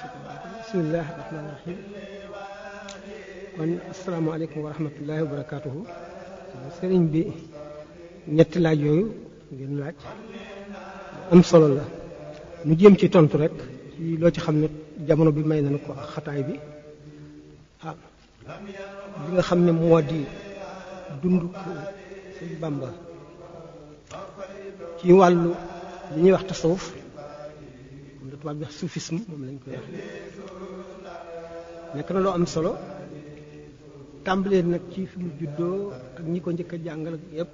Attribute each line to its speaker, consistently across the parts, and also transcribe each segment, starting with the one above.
Speaker 1: bismillahi rahmaani rahim kon asalaamaaleykum wa rahmatullahi wa barakaatuhu. sëriñ bi ñetti laaj yooyu ngeen laaj am solo la ñu jéem ci tontu rek ci loo ci xam ne jamono bi may nañu ko ak xataay bi li nga xam ne moo di dund ko sëñ Bàmba ci wàllu li ñuy wax tasawuf moom la tubaab bi wax soufisme moom lañ koy wax nekk na loo am solo tàmbalee nag ci fi mu juddoo ak ñi ko njëkk a jàngal ak yépp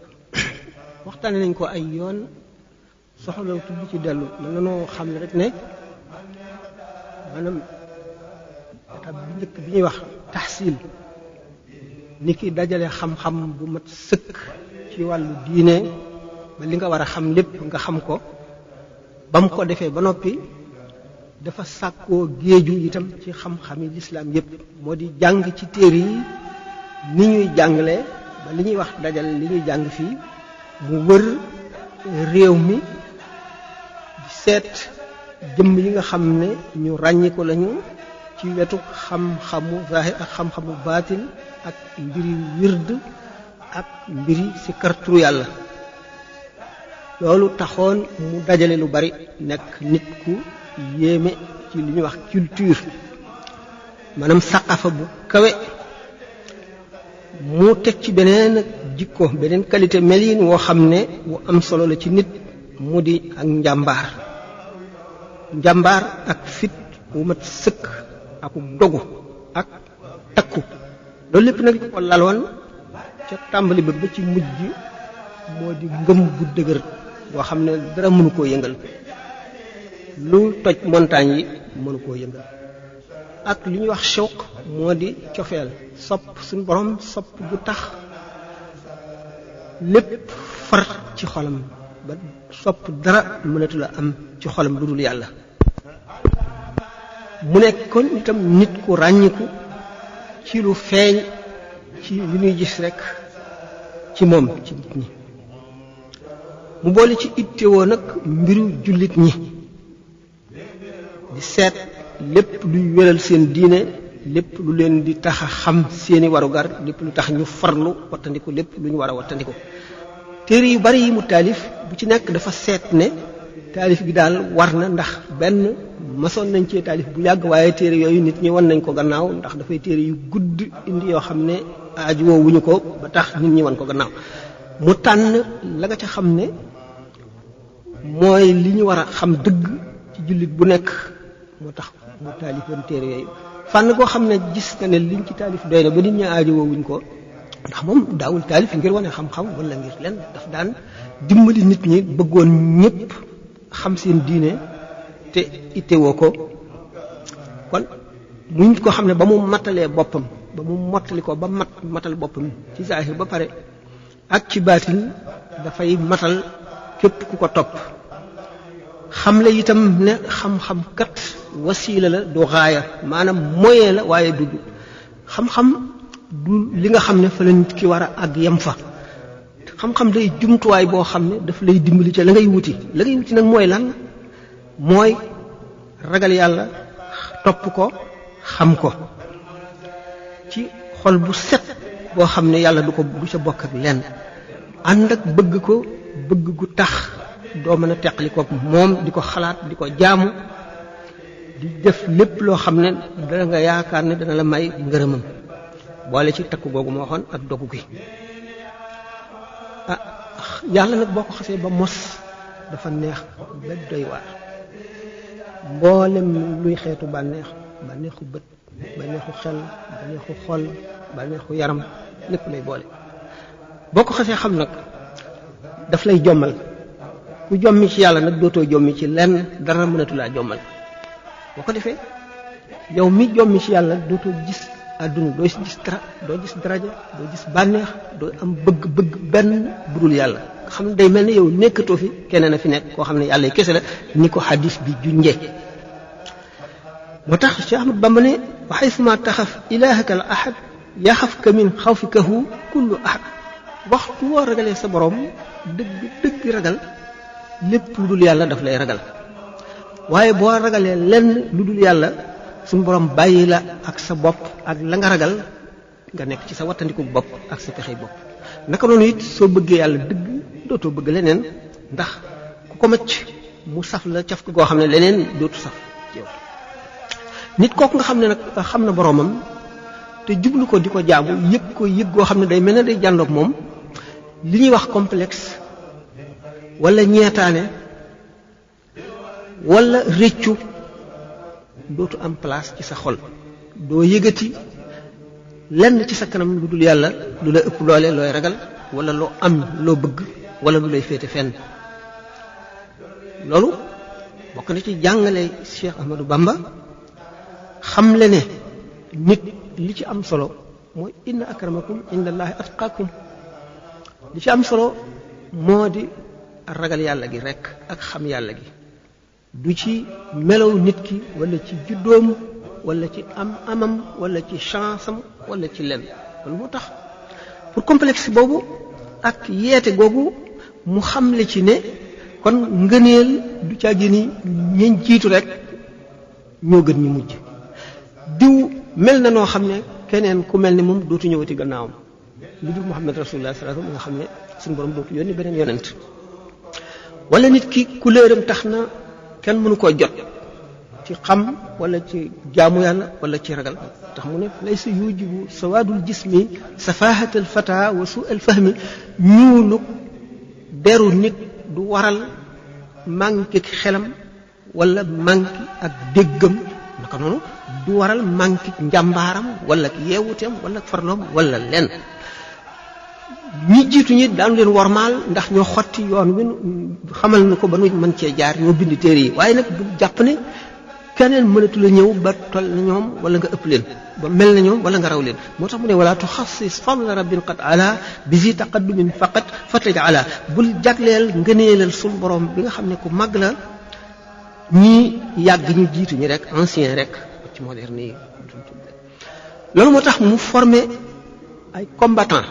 Speaker 1: waxtaane nañ ko ay yoon soxla tudd ci dellu mën na noo xam ne rek ne maanaam étape bi njëkk bi ñuy wax tahsil ni ki dajale xam-xam bu mat sëkk ci wàllu diine ba li nga war a xam lépp nga xam ko ba mu ko defee ba noppi dafa sàkkoo géeju itam ci xam-xami lislaam yépp moo di jàng ci téere yi ni ñuy jàngale ba li ñuy wax dajale li ñuy jàng fii mu wër réew mi di seet jëmm yi nga xam ne ñu ràññiku lañu ci wetu xam-xamu zahir ak xam-xamu baatin ak mbiri wird ak mbiri si karturu yàlla loolu taxoon mu dajale lu bari nekk nit ku yéeme ci li ñuy wax culture maanaam saqafa bu kawe mu teg ci beneen jikko beneen qualité melin woo xam ne wu am solo la ci nit mu di ak njàmbaar ak fit wu mat sëkk ak dogu ak takku loolu lépp nag ko laloon ca tàmbali ba ci mujj moo di ngëm gu dëgër boo xam ne dara mënu koo yëngal lu toj montagne yi mënu koo yëngal ak li ñuy wax shawq moo di cofeel sopp suñu borom sopp gu tax lépp far ci xolam ba sopp dara mënatu la am ci xolam lu dul yàlla mu nekk kon itam nit ku ràññiku ci lu feeñ ci li ñuy gis rekk ci moom ci nit ñi mu boole ci ittewoo nag mbiru jullit ñi di seet lépp luy wéral seen diine lépp lu leen di tax a xam seeni warugar lépp lu tax ñu farlu wattandiku lépp lu ñu war a wattandiku téere yu bari yi mu taalif bu ci nekk dafa seet ne taalif gi daal war na ndax benn masoon nañ cee taalif bu yàgg waaye téere yooyu nit ñi wan nañ ko gannaaw ndax dafay téere yu gudd indi yoo xam ne aajowoo wuñu ko ba tax nit ñi wan ko gannaaw mu tànn la nga ca xam ne mooy li ñu war a xam dëgg ci jullit bu nekk moo tax mu taalifoon téere yooyu fànn koo xam ne gis na ne liñ ci taalif doy na ba nit ñi aajowoo wuñ ko ndax moom daawul taalif ngir wane xam-xam wala ngir leen daf daan dimbali nit ñi bëggoon ñépp xam seen diine te ittewoo ko kon mu nit ko xam ne ba mu mattalee boppam ba mu mottali ko ba matal boppam ci zaahir ba pare ak ci baatin dafay matal képp ku ko topp xamle itam ne xam-xam kat wasiila la du gaaya maanaam moyen la waaye du xam-xam du li nga xam ne fa la nit ki war a àgg yem fa xam-xam day jumtuwaay boo xam ne daf lay dimbali ca la ngay wuti nag mooy lan mooy ragal yàlla topp ko xam ko ci xol bu set boo xam ne yàlla du ca bokk ak lenn ànd ak bëgg ko bëgg gu tax doo mën a teqali ko moom di ko xalaat di ko jaamu di def lépp loo xam ne dana nga yaakaar ne dana la may ngërëmam boole ci takku googu moo waxoon ak dogu gi yàlla nag boo ko xasee ba mos dafa neex ba doy waar mboolem luy xeetu bànneexu bët bànneexu xel bànneexu xol bànneexu yaram lépp lay boole boo ko xasee xam nag daf lay jommal ku jommi ci yàlla nag dootoo jommi ci lenn dara mënatu laa jommal boo ko defee yow mi jommi ci yàlla dootoo gis àdduna doo gis dara doo gis daraja doo gis bànneex doo am bëgg-bëgg benn budul yàlla nga xam ne day mel ne yow nekkatoo fi keneen a fi nekk koo xam ne yàlla kese la ni ko xadis bi junjee moo tax Cheikh Ahmad Bamba ne wa xaysuma taxaf ilaahaka al ahad yaxafka min xawfikahu kullu ahad waxtu woo ragalee sa borom dëgg ragal lépp lu dul yàlla daf lay ragal waaye boo ragalee lenn lu dul yàlla suñu borom bàyyi la ak sa bopp ak la nga ragal nga nekk ci sa wattandiku bopp ak sa pexey bopp. naka noonu it soo bëggee yàlla dëgg dootoo bëgg leneen ndax ku ko macc mu saf la caf ko goo xam ne leneen dootu saf ci yow. nit kooku nga xam ne nag xam na boromam te jublu ko di ko jaamu yëg ko yëg goo xam ne day mel ne day jàndoog moom li ñuy wax complexe wala ñeetaane wala réccu dootu am place ci sa xol doo yëgati lenn ci sa kanam lu dul yàlla lu la ëpp doole looy ragal wala loo am loo bëgg wala lu lay féete fenn. loolu bokk na ci jàngale Cheikh Ahmadou Bamba xam le ne nit li ci am solo mooy inna akramakum indallahi atqakum li ci am solo moo di ragal yàlla gi rekk ak xam yàlla gi du ci melow nit ki wala ci juddoom wala ci amam wala ci chance am wala ci lenn loolu moo tax pour complexe boobu ak yeete googu mu xamle ci ne kon ngëneel du caa génni ñeñ jiitu rek ñoo gën ñu mujj diw mel na noo xam ne keneen ku mel ni moom dootu ñëwati gannaawam lu dul Muhammad rasulullah sallallahu alayhi wasallam nga xam ne suñu borom dootu yónni beneen yonent wala nit ki couleuram tax na kenn mënu koo jot ci xam wala ci jaamu yàlla wala ci ragal tax mu ne laysa yujibu sawadul jismi safahatal fata wa su'al fahmi ñuuluk deru nit du waral manqué xelam wala manqué ak déggam naka noonu du waral manqué njàmbaaram wala yeewuteem wala farloom wala lenn ñi jiitu ñi daanu leen wormaal ndax ñoo xotti yoon wi xamal na ko ba nu mën cee jaar ñoo bind téere yi waaye nag du jàpp ne keneen mënatu la ñëw ba toll na ñoom wala nga ëpp leen ba mel na ñoom wala nga raw leen moo tax mu ne wala tuxassis fadla rabbin qad ala bi zi taqaddumin faqat fataj ala bul jagleel ngëneelal suñ borom bi nga xam ne ku màgg la ñii yàgg ñu jiitu ñi rek ancien rek ci moderne yi loolu moo tax mu formé ay combattant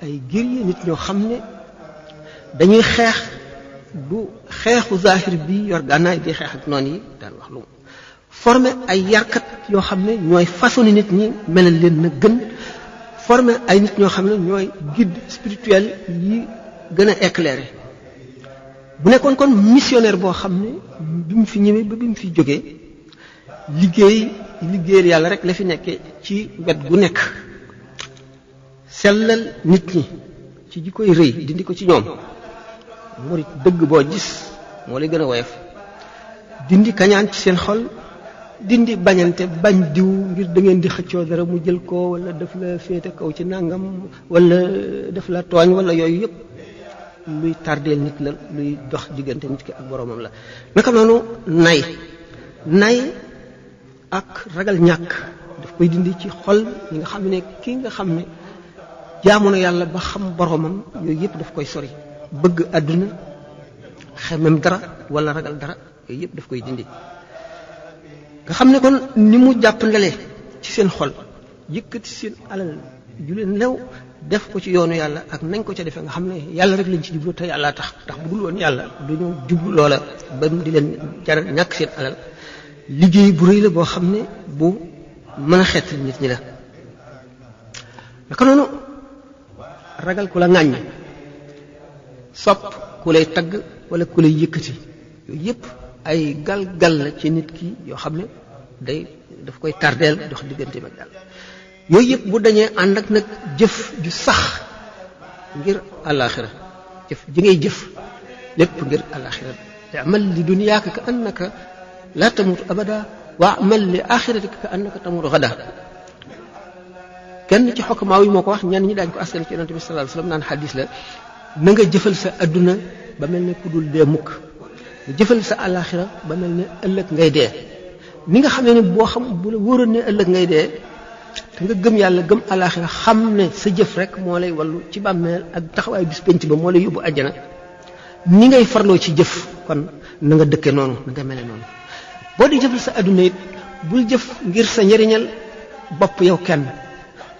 Speaker 1: ay guerrier nit ñoo xam ne dañuy xeex du xeexu zahir bi yor gànnaay di xeex ak noonu yi daan wax lu mu formé ay yarkat yoo xam ne ñooy façonné nit ñi melal leen na gën formé ay nit ñoo xam ne ñooy guide spirituel yi gën a éclairé bu nekkoon kon missionnaire boo xam ne bi mu fi ñëwee ba bi mu fi jógee liggéeyal yàlla rek la fi nekkee ci wet gu nekk sellal nit ñi ci ji koy rëy dindi ko ci ñoom murit dëgg boo gis moo lay gën a woyof dindi kañaan ci seen xol dindi bañante bañ diw ngir da ngeen di xëccoo dara mu jël ko wala daf la féete kaw ci nangam wala daf la tooñ wala yooyu yëpp luy tardeel nit la luy dox diggante nit ki ak boroomam la naka noonu nay ak ragal ñàkk daf koy dindi ci xol yi nga xam ne kii nga xam ne jaamu na yàlla ba xam boroomam yooyu yëpp daf koy sori bëgg àdduna xemem dara wala ragal dara yooyu yëpp daf koy dindi nga xam ne kon ni mu jàpp ndale ci seen xol yëkkati seen alal ju leen lew def ko ci yoonu yàlla ak nañ ko ca defee nga xam ne yàlla rek lañ ci jublu te yàlla tax ndax bu dul woon yàlla duñu jublu loola ba di leen jaral ñàkk seen alal liggéey bu rëy la boo xam ne bu mën a xeet nit ñi la naka noonu ragal ku la ŋàññ sopp ku lay tagg wala ku lay yëkkati yooyu yëpp ay gal-gal la ci nit ki yoo xam ne daf koy tardeel dox diggante ak yàlla yooyu yëpp bu dañee ànd ak nag jëf ju sax ngir àllaaxira jëf ji ngay jëf lépp ngir àllaaxira amal li dunyaaka ka annaka la tamut abada wa amal li axiratika ka annaka tamut gada kenn ci xokkamaaw yi moo ko wax ñenn ñi daañu ko askan ci yonente bi sallallahu alayhi wasallam naan xadis la na nga jëfal sa adduna ba mel ne ku dul dee mukk nga jëfal sa àllaaxira ba mel ne ëllëg ngay dee ni nga xam ne boo xam bu la wóoroon ne ëllëg ngay dee te nga gëm yàlla gëm àllaaxira xam ne sa jëf rek moo lay wallu ci bàmmeel ak taxawaay bis penc ba moo lay yóbbu àjjana ni ngay farloo ci jëf kon na nga dëkke noonu na nga mele noonu boo di jëfal sa adduna it bul jëf ngir sa njëriñal bopp yow kenn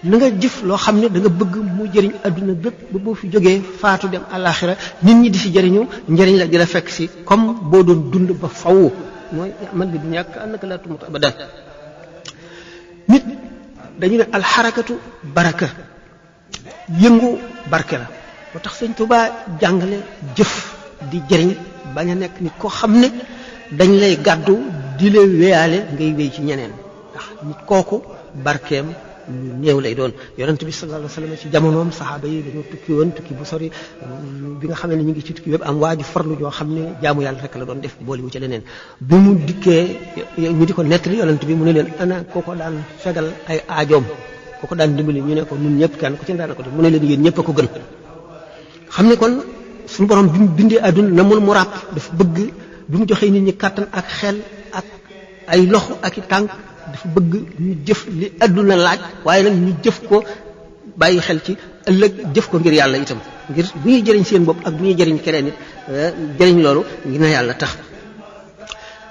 Speaker 1: na nga jëf loo xam ne da nga bëgg mu jëriñ adduna bépp ba boo fi jógee faatu dem àllaaxira nit ñi di si jëriñu njëriñ la di la fekk si comme boo doon dund ba faw mooy man bi du ñàkk ànd ak laa tumut abadan nit dañu ne alxarakatu baraka yëngu barke la moo tax sëñ Tuubaa jàngale jëf di jëriñ bañ a nekk nit koo xam ne dañ lay gàddu di la wéyaale ngay wéy ci ñeneen ndax nit kooku barkeem lu néew lay doon yonent bi sallallahu alayhi wasallam ci jamonoom saxaaba yi dañoo tukki woon tukki bu sori bi nga xamee ne ñu ngi ci tukki wépp am waa ju farlu joo xam ne jaamu yàlla rek la doon def boole wu ci leneen bi mu dikkee ñu di ko nettali yonent bi mu ne leen ana kooko daan fegal ay aajoom kooko daan dimbali ñu ne ko ñun ñëpp kenn ku ci daan ko def mu ne leen yéen ñëpp a ko gën xam ne kon suñu borom bi mu bindee àdduna namul mu ràpp dafa bëgg bi mu joxee nit ñi kàttan ak xel ak ay loxo ak i tànk dafa bëgg ñu jëf li àdduna laaj waaye nag ñu jëf ko bàyyi xel ci ëllëg jëf ko ngir yàlla itam ngir bu ñuy jëriñ seen bopp ak bu ñuy jëriñ keneen it jëriñ loolu ngir na yàlla tax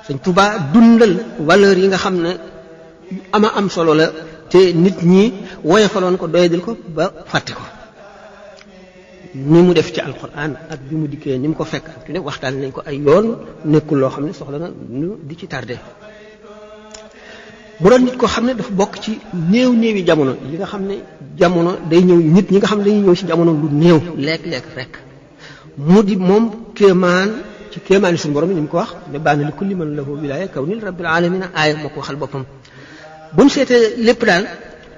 Speaker 1: Sëñ Tuubaa dundal valeur yi nga xam ne ama am solo la te nit ñi woyofaloon ko doyadil ko ba fàtte ko ni mu def ci alquran ak bi mu dikkee ni mu ko fekk ak ne waxtaan nañ ko ay yoon nekkul loo xam ne soxla na ñu di ci tardé mu doon nit koo xam ne dafa bokk ci néewi jamono li nga xam ne jamono day ñëw nit ñi nga xam ne dañuy ñëw ci jamono lu néew léeg-léeg rek mu di moom kéemaan ci kéemaani suñu borom ni mu ko wax ne baana li kulli man lahu wilaaya kaw nil rabbil alamina aaya moo ko waxal boppam bu ñu seetee lépp daal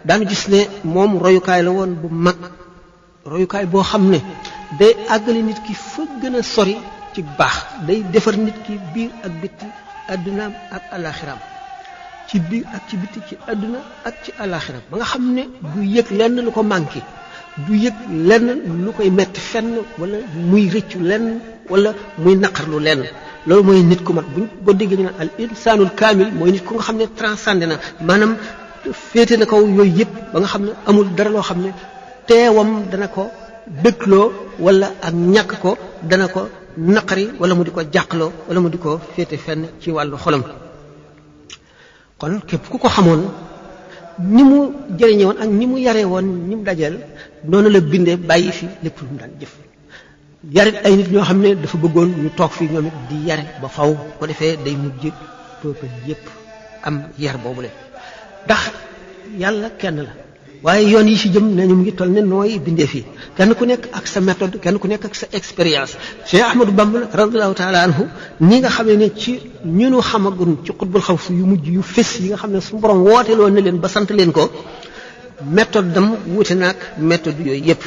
Speaker 1: daanu gis ne moom royukaay la woon bu mag royukaay boo xam ne day àggale nit ki fa gën a sori ci baax day defar nit ki biir ak bitti addunaam ak alaxiraam ci biir ak ci bitti ci àdduna ak ci alaxira ba nga xam ne du yëg lenn lu ko manqué du yëg lenn lu koy metti fenn wala muy rëccu lenn wala muy naqarlu lenn loolu mooy nit ku mat buñ boo déggee ñu ne al insaanul kaamil mooy nit ku nga xam ne transcendé na maanaam féete na kaw yooyu yëpp ba nga xam ne amul dara loo xam ne teewam dana ko dëkkloo wala ak ñàkk ko dana ko naqari wala mu di ko jàqloo wala mu di ko féete fenn ci wàllu xolam kon képp ku ko xamoon ni mu jëriñe woon ak ni mu yare woon ni mu dajeel noonu la bindee bàyyi fi lépp lu mu daan jëf yarit ay nit ñoo xam ne dafa bëggoon ñu toog fii ñoom it di yare ba faw ko defee day mujj peuple yépp am yar boobule ndax yàlla kenn la waaye yoon yi ci jëm ne ñu ngi toll ne nooy bindee fii kenn ku nekk ak sa méthode kenn ku nekk ak sa expérience Cheikh Ahmadou Bamba radiyallahu taala anhu ni nga xamee ne ci ñunu xamagun ci xutbul xaw fu yu mujj yu fés yi nga xam ne su borom wooteeloon na leen ba sant leen ko méthode dam wuute naag méthode yooyu yépp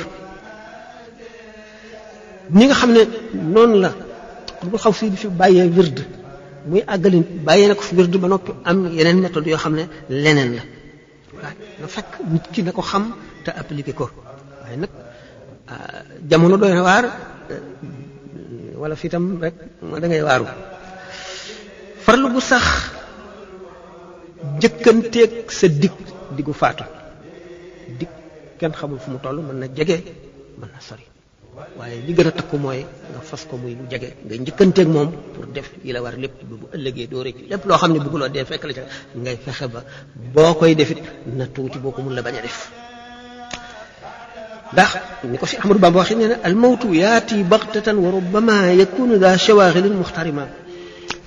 Speaker 1: ni nga xam ne noonu la xutbul xaw fu di fi bàyyee wird muy àggali bàyyee na ko fi wird ba noppi am yeneen méthode yoo xam ne leneen la waaw na fekk nit ki na ko xam te appliqué ko waaye nag jamono doy na waar wala fii tam rek da ngay waaru farlu bu sax jëkkanteeg sa diggu faatu dig kenn xamul fu mu toll mën na jege mën na sori waaye li gën a takku mooy nga fas ko muy lu jege nga njëkkanteeg moom pour def yi la war lépp bu ëllëgee doo rëcc lépp loo xam ne bëgguloo dee fekk la ca ngay fexe ba boo koy defit na tuuti boo ko mun la bañ a def ndax ni ko si Ahmadou Bamba waxee nee na al mawtu yaati baxtatan wa rubbama yakunu daa shawaghilin muxtarima